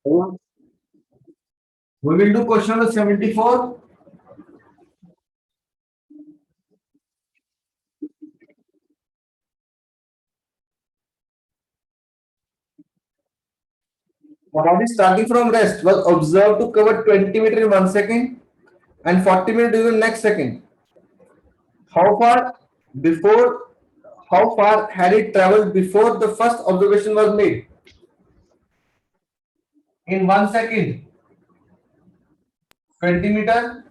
We will do question number 74. What are we starting from rest? Was observed to cover 20 meters in 1 second and 40 meters in the next second. How far before? How far had it traveled before the first observation was made? In 1 second, 20 meter.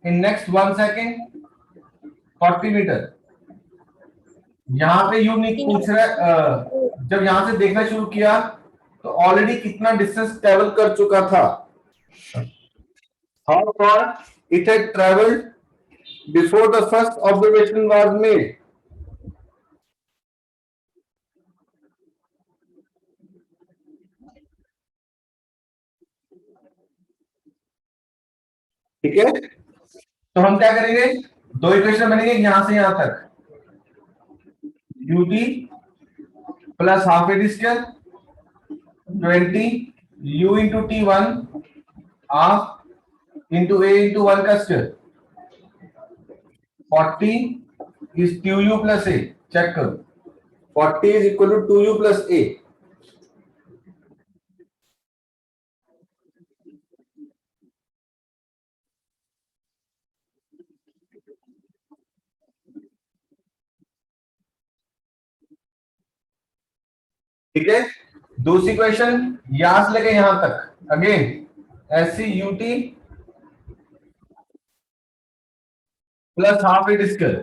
In next 1 second, 40 metre. यहाँ पे unique पूछ रहा है, जब यहाँ से देखना शुरू किया तो ऑलरेडी कितना डिस्टेंस ट्रेवल कर चुका था. How far it had traveled before the first observation was made? ठीक है, तो हम क्या करेंगे, दो इक्वेशन बनेंगे यहां से यहां तक. ut plus half a t square 20 u into t1 half into a into 1 का square 40 is 2u plus a. Check करो, 40 is equal to 2u plus a. ठीक है, दूसरी क्वेश्चन यहां से लेके यहां तक अगेन ऐसी ut प्लस हाफ ए स्क्वायर.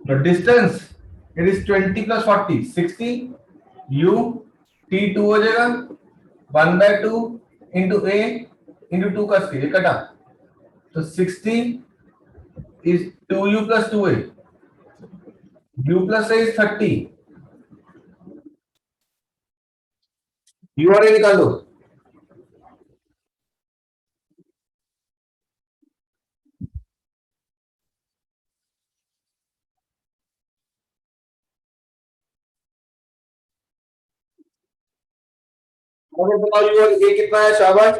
तो distance it is 20 plus 40 60 u t2 हो जाएगा 1/2 इंटू a इंटू 2 का स्क्वायर कटा, तो 60 is 2u plus 2a. u plus a is 30. u और a निकाल दो. अगर बताओ u और a कितना है, शाबाश.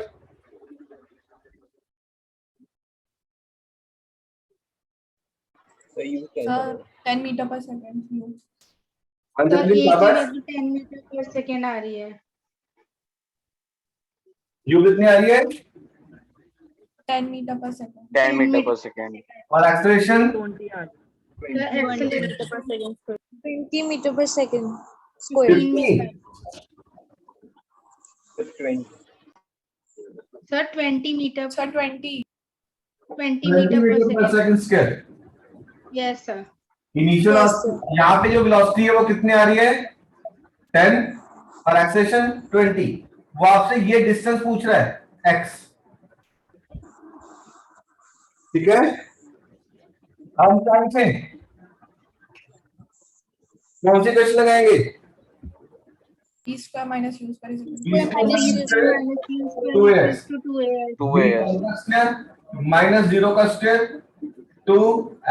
Sir, 10 meter per second. Anjali शाबाश. 10 मीटर पर सेकेंड आ रही है. u कितनी आ रही है? 10 meter per second. 10 meter per second. और acceleration 20 meter per second. 20 meter per second square. 50. Sir, 20 meter. Sir, 20. 20 meter per per second. second square. Yes, sir. Initial Yes, sir. यहाँ पे जो वेलोसिटी है वो कितनी आ रही है 10 और एक्सेलरेशन 20. वो आपसे ये डिस्टेंस पूछ रहा है x. ठीक है, हम टाइम से कौन सी क्वेश्चन लगाएंगे? E square minus U square is equal to E square Minus U square 2as. equals to 2as. 2as. Minus 0 का square 2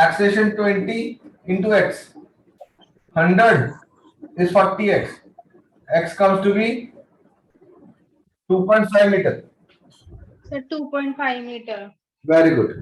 acceleration 20 into x. 100 is 40x. x comes to be 2.5 meter. Sir, 2.5 meter. Very good.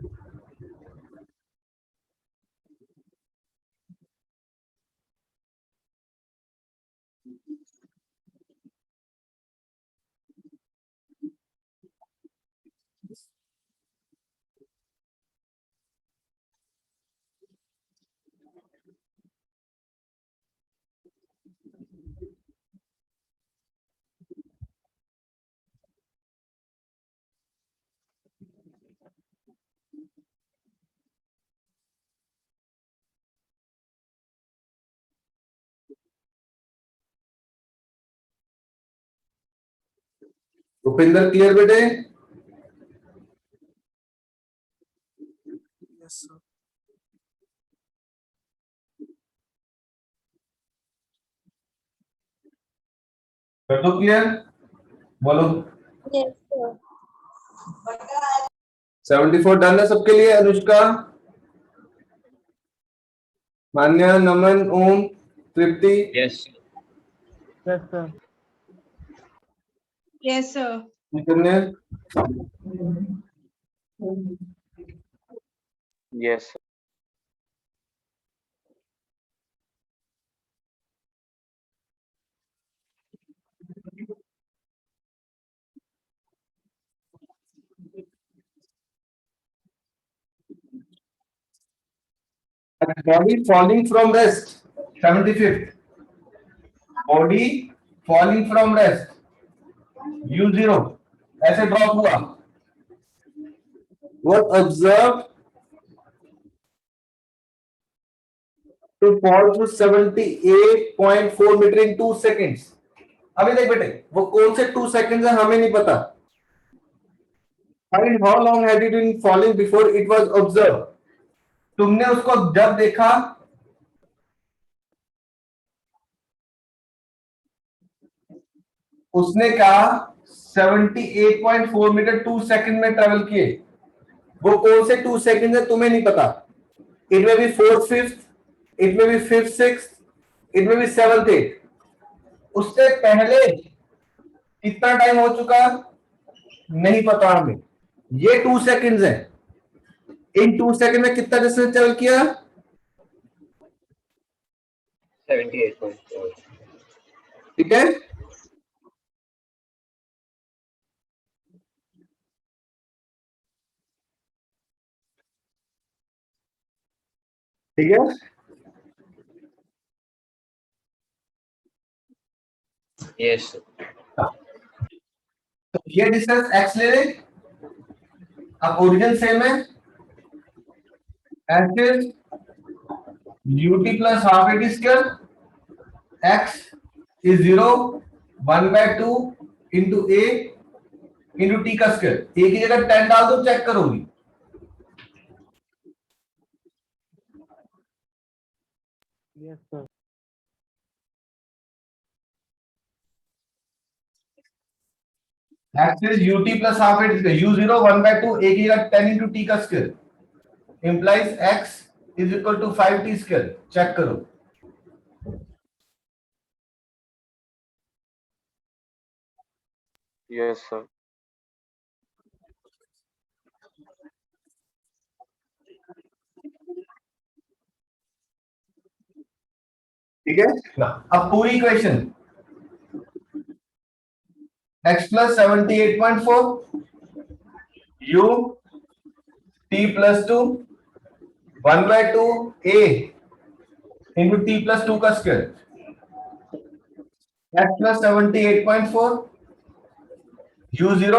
Bhupinder clear बेटे? Yes, sir. कर दो clear, बोलो. Yes, sir. 74 done है सबके लिए. अनुष्का, मान्या, नमन, ओम, तृप्ति. Yes. Yes, sir. Yes, sir. कितने? Yes, sir. Body falling from rest. 75th. Body falling from rest. U0 ऐसे drop हुआ. Was observed to fall to 78.4 metre in 2 seconds. अभी देख बेटे वो कौन से 2 seconds है हमें नहीं पता. Find how long had it been falling before it was observed. तुमने उसको जब देखा उसने कहा 78.4 मीटर 2 सेकंड में ट्रेवल किए. वो कौन से 2 सेकंड है तुम्हें नहीं पता. इट में बी 4th 5th, इट में बी 5th 6th, इट में बी 7th 8th. उससे पहले कितना टाइम हो चुका नहीं पता हमें. ये 2 सेकंड्स है. इन 2 सेकंड में कितना डिस्टेंस ट्रेवल किया? 78.4. ठीक है. ठीक है. Yes, sir. तो ये डिस्टेंस x ले ले. अब ओरिजिन सेम है. x is ut plus half at square. x is 0 1/2 into a into t का स्क्वायर. a की जगह 10 डाल दो चेक करोगी. Yes, sir. x is ut plus half at square. u0 1/2 a की जगह 10 into t का square implies x is equal to 5t square. Check करो. Yes, sir. ठीक है ना. अब पूरी equation x plus 78.4 u t plus 2 1/2 a into t plus 2 का square. x plus 78.4 u0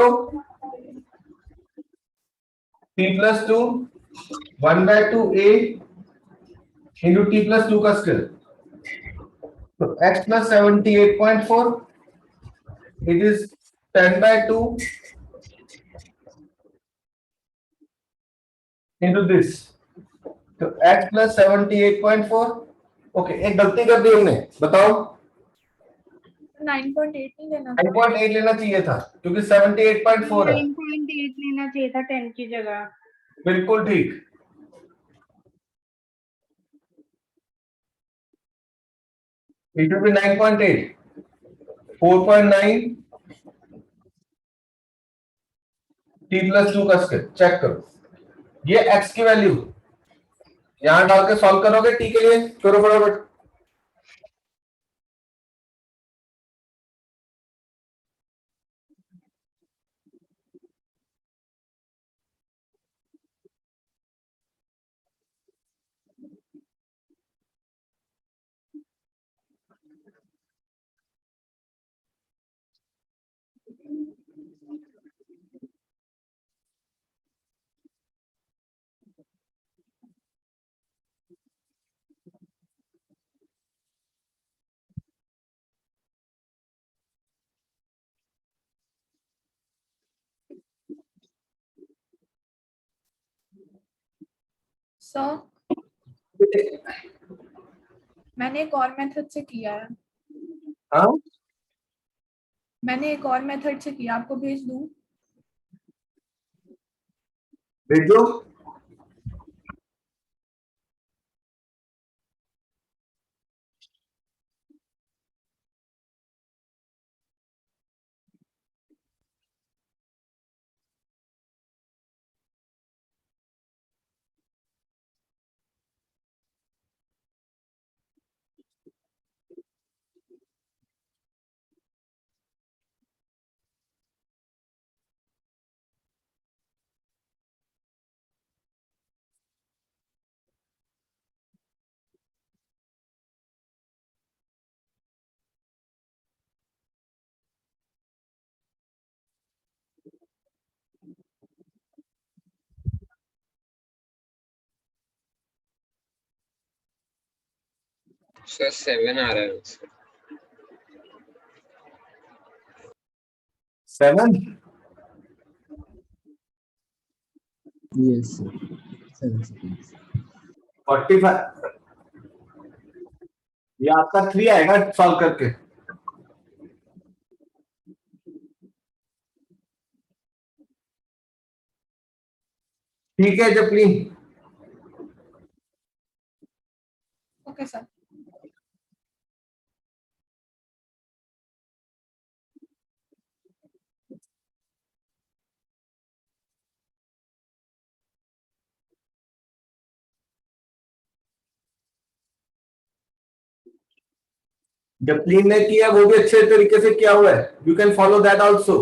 t plus 2 1/2 a into t plus 2 का square. तो x plus 78.4 it is 10/2 into this. तो x plus 78.4. ओके एक गलती कर दी हमने. बताओ. 9.8 नहीं लेना. 9.8 लेना चाहिए था क्योंकि 78.4 है. 9.8 लेना चाहिए था 10 की जगह. बिल्कुल ठीक. It will be 9.8. 4.9 t plus 2 का स्क्वायर. चेक करो. ये x की वैल्यू यहां डाल के सॉल्व करोगे t के लिए. करो फटाफट. सर मैंने एक और मेथड से किया है. हाँ मैंने एक और मेथड से किया. आपको भेज दूं? भेजो. सर 7 आ रहा है आंसर। 7 Yes, sir. 7 seconds. 45 ये आपका 3 आएगा सॉल्व करके। ठीक है जपली। Okay, sir. जपलीन ने किया वो भी अच्छे तरीके से किया हुआ है, you can follow that also.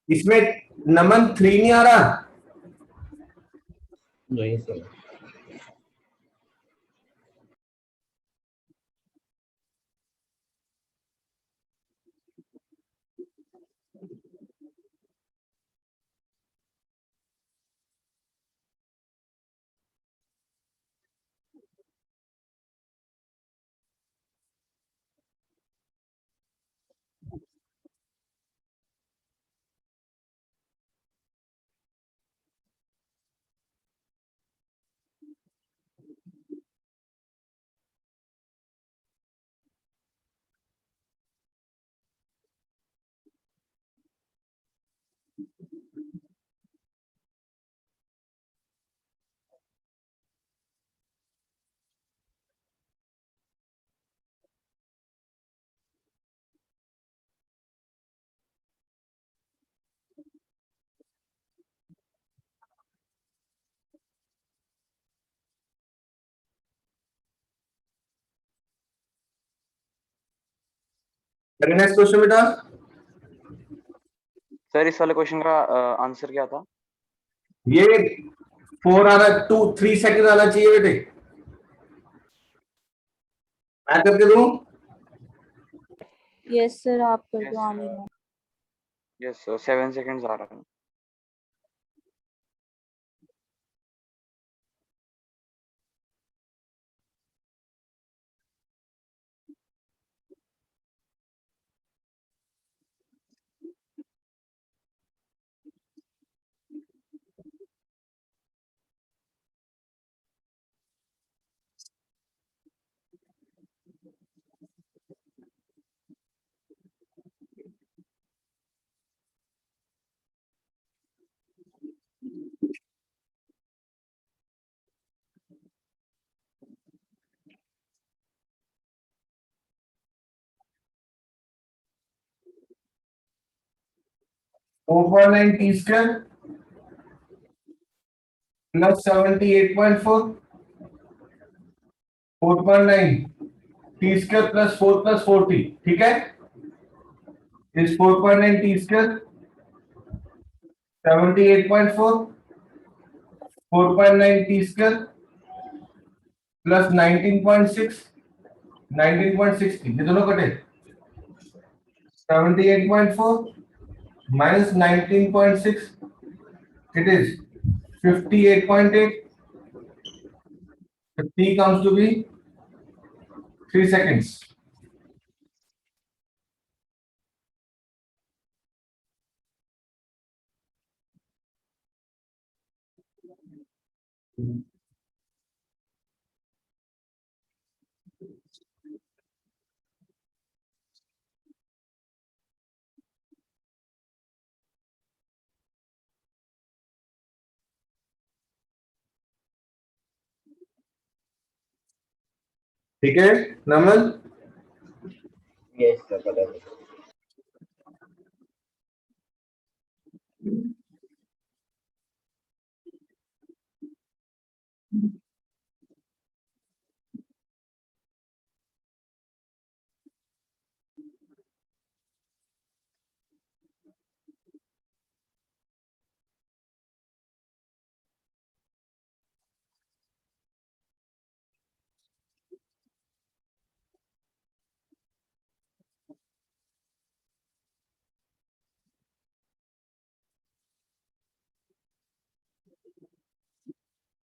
इसमें नमन 3 नहीं आ रहा। नहीं सर। नेक्स्ट क्वेश्चन बेटा। सर इस वाले क्वेश्चन का आंसर क्या था? ये 4 आना 2-3 सेकंड आना चाहिए बेटे। मैं करके दूं? यस सर, आप कर Yes, दो आने में। यस 7 सेकंड्स आ रहा है। Over 9 T square plus 78.4 4.9 T square plus 4 + 4t। ठीक है, इस 4.9 T square 78.4 4.9 T square plus 19.6 ये दोनों कटे 78.4 minus 19.6 it is 58.8. The t comes to be 3 seconds. ठीक है नमन। यस सर पता है।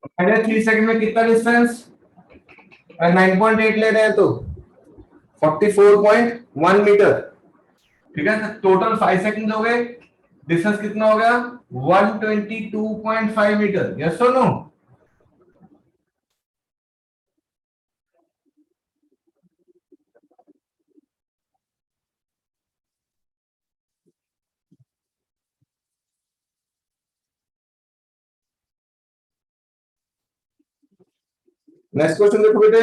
पहले 3 सेकंड में कितना डिस्टेंस, 9.8 ले रहे हैं तो 44.1 मीटर। ठीक है, तो टोटल 5 सेकंड हो गए, डिस्टेंस कितना हो गया 122.5 मीटर। यस और नो? नेक्स्ट क्वेश्चन देखो बेटे।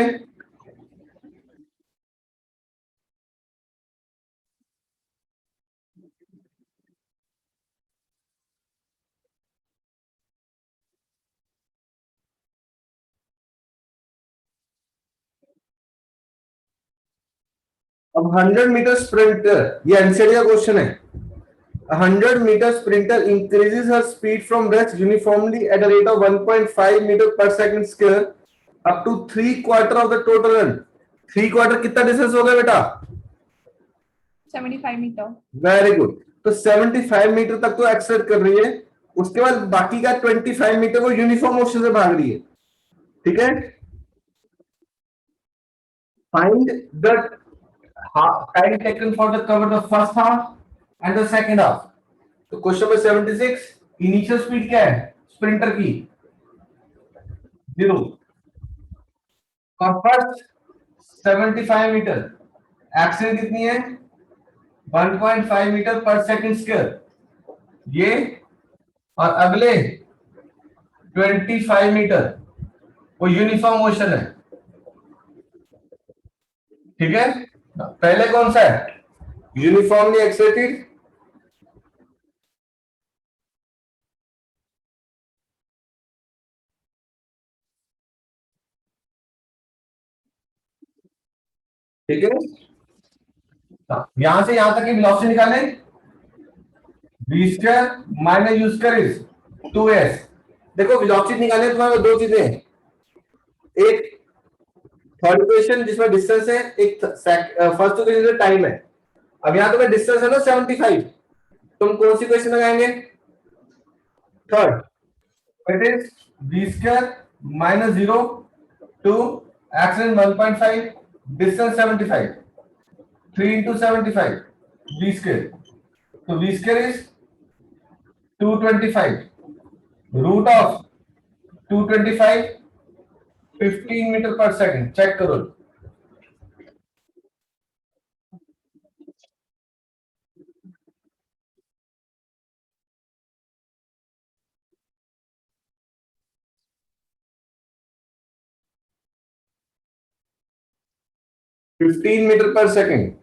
अब 100 मीटर स्प्रिंटर, ये एनसीडी का क्वेश्चन है। 100 meter sprinter increases her speed from rest uniformly at a rate of 1.5 meter per second square up to 3/4 of the total run। 3/4 कितना distance हो गया बेटा? 75 मीटर। Very good. तो 75 मीटर तक तो एक्सेलरेट कर रही है, उसके बाद बाकी का 25 मीटर वो यूनिफॉर्म मोशन से भाग रही है। ठीक है, find the time taken for the cover the first half and the second half. तो क्वेश्चन नंबर 76, इनिशियल स्पीड क्या है स्प्रिंटर की? 0। और फर्स्ट 75 मीटर, एक्शन कितनी है 1.5 मीटर पर सेकंड स्क्वायर ये, और अगले 25 मीटर वो यूनिफॉर्म मोशन है। ठीक है, पहले कौन सा है यूनिफॉर्मली एक्सेलेरेटेड, ठीक है। यहां से यहां तक की वेलोसिटी निकालें, v square minus u square is 2s। देखो वेलोसिटी निकालने तुम्हारे दो चीजें, एक थर्ड इक्वेशन जिसमें डिस्टेंस है, एक फर्स्ट इक्वेशन में टाइम है। अब यहां तुम्हें डिस्टेंस है ना 75, तुम कौन सी इक्वेशन लगाएंगे? Third, it is v square minus 0 two action 1.5 distance 75, 3 into 75 v square, तो v square is 225, root of 225 15 metre per second. Check करो, फिफ्टीन मीटर पर सेकंड।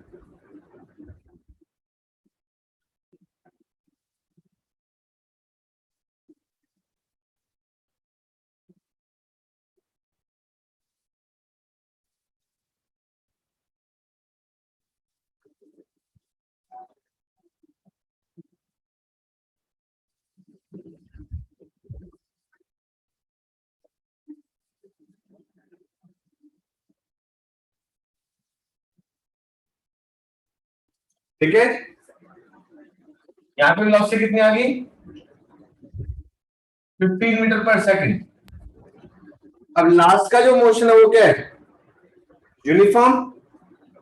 ठीक है, यहां पे वेलोसिटी कितनी आ गई 15 मीटर पर सेकंड। अब लास्ट का जो मोशन है वो क्या है यूनिफॉर्म,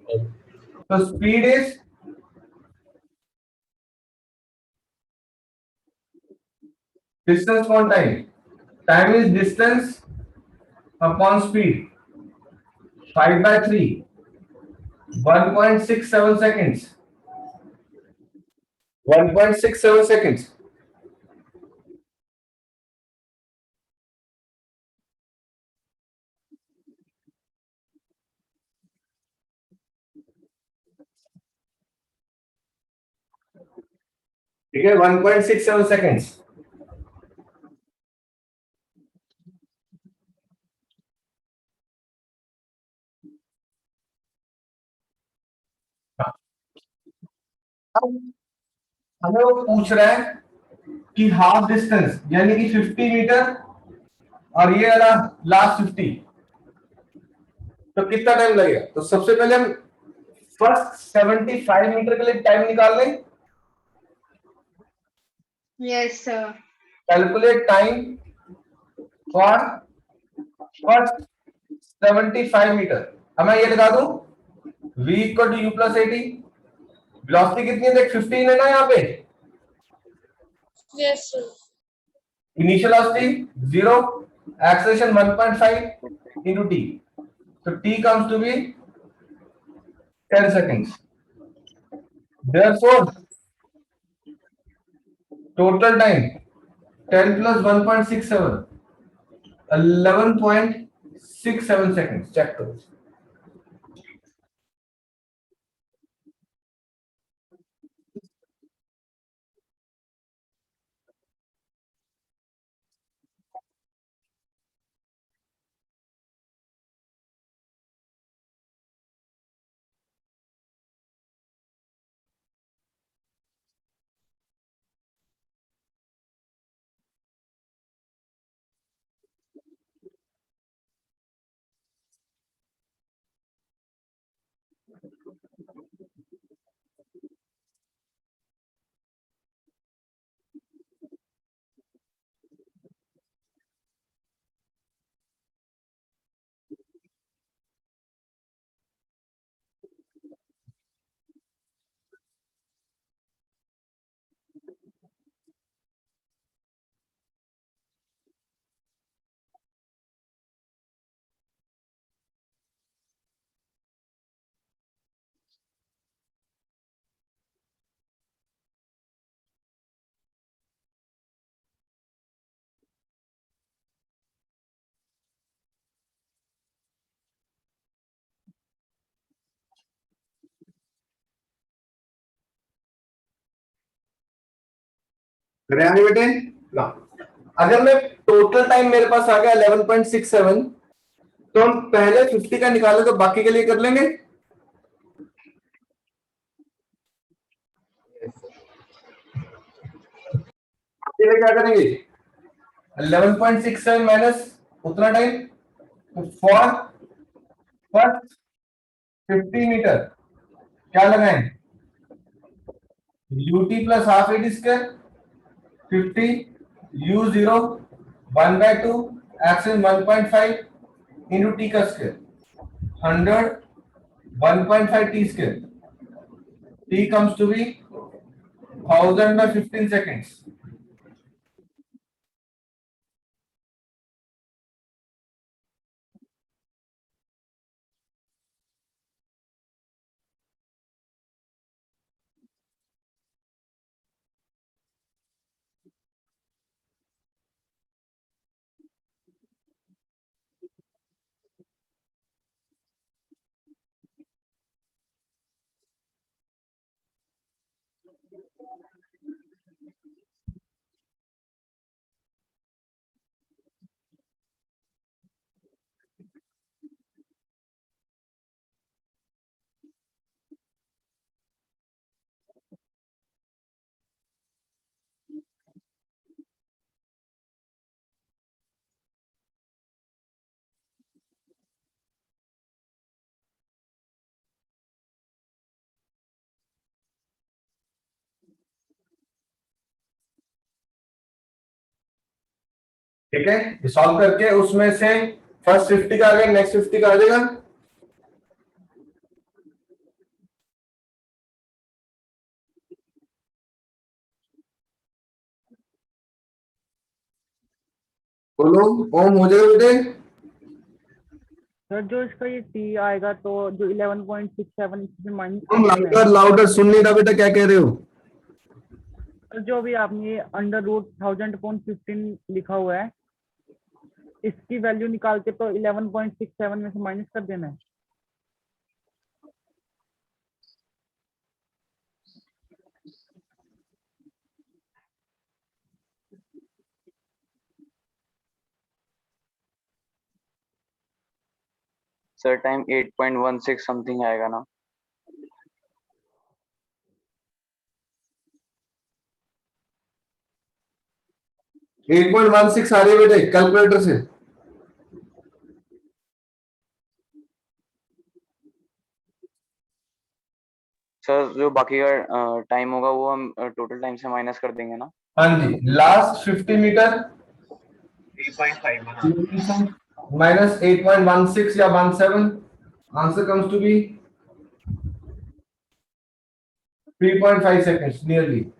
तो speed is distance upon time, time is distance upon speed, 5/3 1.67 seconds, 1.67 seconds। ठीक है, 1.67 seconds। हमें वो पूछ रहा है कि हाफ डिस्टेंस यानी कि 50 मीटर और ये वाला लास्ट 50, तो कितना टाइम लगेगा? तो सबसे पहले हम फर्स्ट 75 मीटर के लिए टाइम निकाल लें। Yes sir. Calculate time for first 75 metre. अब मैं ये लगा दूं v equal to u plus 80। Velocity कितनी है देख, 15 है ना यहाँ पे। Yes, sir. Initial velocity 0, acceleration 1.5 into t, so t comes to be 10 seconds. Therefore total time 10 plus 1.67, 11.67 seconds. Check करो। करें बेटे ना। अगर मैं टोटल टाइम मेरे पास आ गया 11.67, तो हम पहले 50 का निकाले तो बाकी के लिए कर लेंगे। ये क्या करेंगे 11.67 माइनस उतना टाइम, फॉर फर्स्ट 50 मीटर क्या लगाएं, ut plus half at square 50 u0 1/2 accel 1.5 into t का square 100 1.5 t square, t comes to be 1000 by 15 seconds. ठीक है, ये सॉल्व करके उसमें से फर्स्ट 50 का आ गया, नेक्स्ट 50 का आ जाएगा। बोलो ओम हो जाएगा बेटे। सर जो इसका ये टी आएगा तो जो 11.67 इसमें माइनस तुम लाउडर लाउडर सुन नहीं रहा बेटा, क्या कह रहे हो। जो भी आपने अंडर रूट 1000/15 लिखा हुआ है, इसकी वैल्यू निकाल के तो 11.67 में से माइनस कर देना है। सर टाइम 8.16 समथिंग आएगा ना। एट 8.16 आ रही है बेटे कैलकुलेटर से। सर जो बाकी का टाइम होगा वो हम टोटल टाइम से माइनस कर देंगे ना। हाँ जी, लास्ट 50 मीटर 3.5 बना। minus 8.16 या 17. Answer comes to be 3.5 seconds nearly.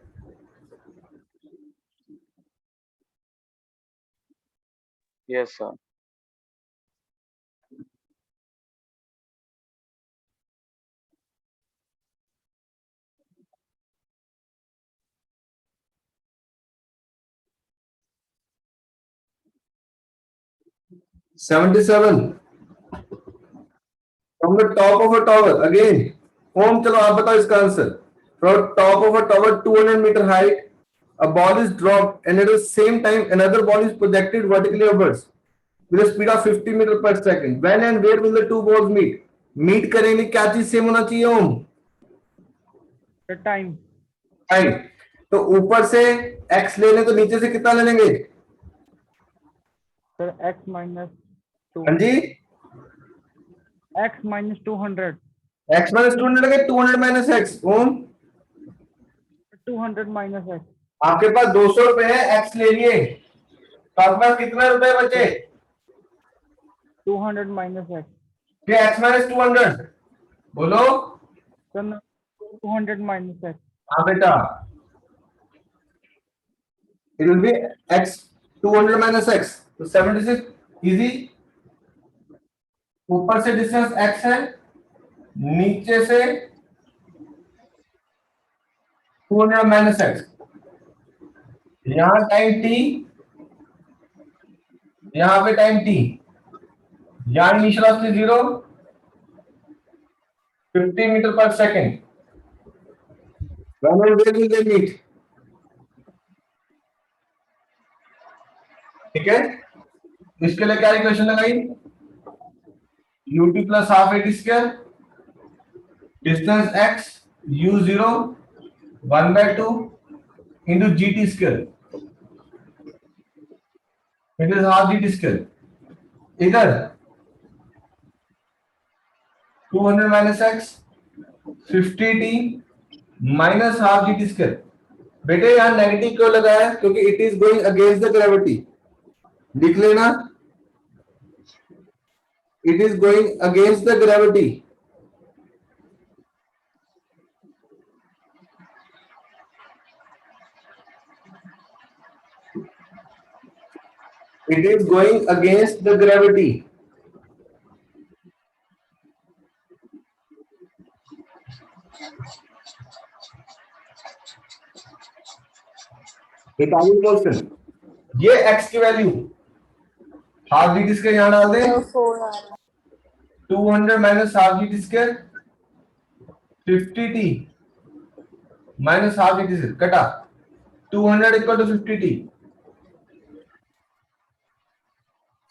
Yes, sir. $77 from the top of a tower again. Home, चलो आप बताओ इसका answer. From top of a tower 200 meter height, a ball is dropped and at the same time another ball is projected vertically upwards with a speed of 50 meter per second. When and where will the two balls meet? Meet करेंगे क्या चीज same होना चाहिए home? The time. Time. तो ऊपर से x ले लें तो नीचे से कितना ले लेंगे? Sir, x minus 2. हाँ जी, X minus 200. x minus 200 लगे 200 minus x. Home 200 minus x. आपके पास 200 रुपए है, x ले लिए तो आपके पास कितने रुपए बचे? 200 minus x. फिर x minus 200 बोलो. Sir, no, 200 minus x. हाँ बेटा, it will be x 200 minus x. तो 76 इजी. ऊपर से डिस्टेंस x है, नीचे से 200 minus x. यहां टाइम t, यहां पे टाइम t. यहां इनिशियल वेलोसिटी 0, 50 मीटर पर second. When and where will they meet? ठीक है, इसके लिए क्या इक्वेशन लगाई? ut plus half eighty square, distance x u0 1/2 into gt square. It is half gt square. इधर 200 minus x 50t minus half gt square. बेटे यहां negative क्यों लगाया? क्योंकि it is going against the gravity. लिख लेना, it is going against the gravity. It is going against the gravity. Question, ये x की वैल्यू हाफ gt स्क्वायर यहां डाल दें. 200 minus half gt square 50t minus half gt square कटा 200 equal to 50t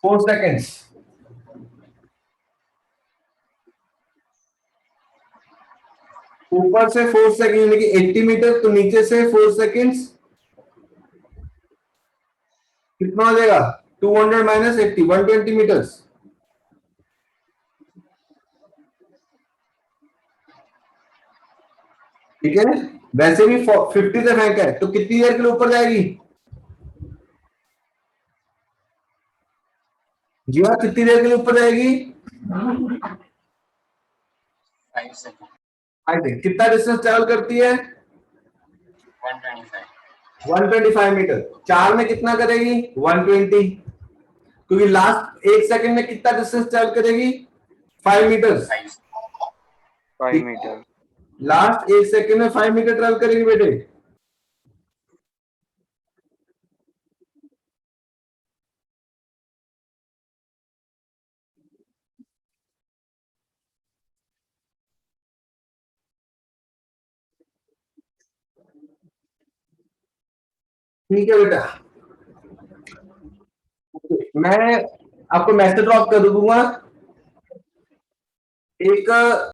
4 seconds. ऊपर से 4 second यानी कि 80 मीटर, तो नीचे से 4 सेकंड्स कितना हो जाएगा? 200 माइनस 80 120 मीटर्स. ठीक है, वैसे भी 50 से फेंका है तो कितनी देर के लिए ऊपर जाएगी? जी हाँ, कितनी देर के लिए ऊपर जाएगी? 5 seconds. आई थिंक कितना डिस्टेंस ट्रेवल करती है? 125 मीटर. 4 में कितना करेगी? 120. क्योंकि लास्ट 1 सेकंड में कितना डिस्टेंस ट्रेवल करेगी? 5 मीटर. 5 मीटर. लास्ट 1 सेकंड में 5 मीटर ट्रेवल करेगी बेटे. ठीक है बेटा, मैं आपको मैसेज ड्रॉप कर दूंगा. एक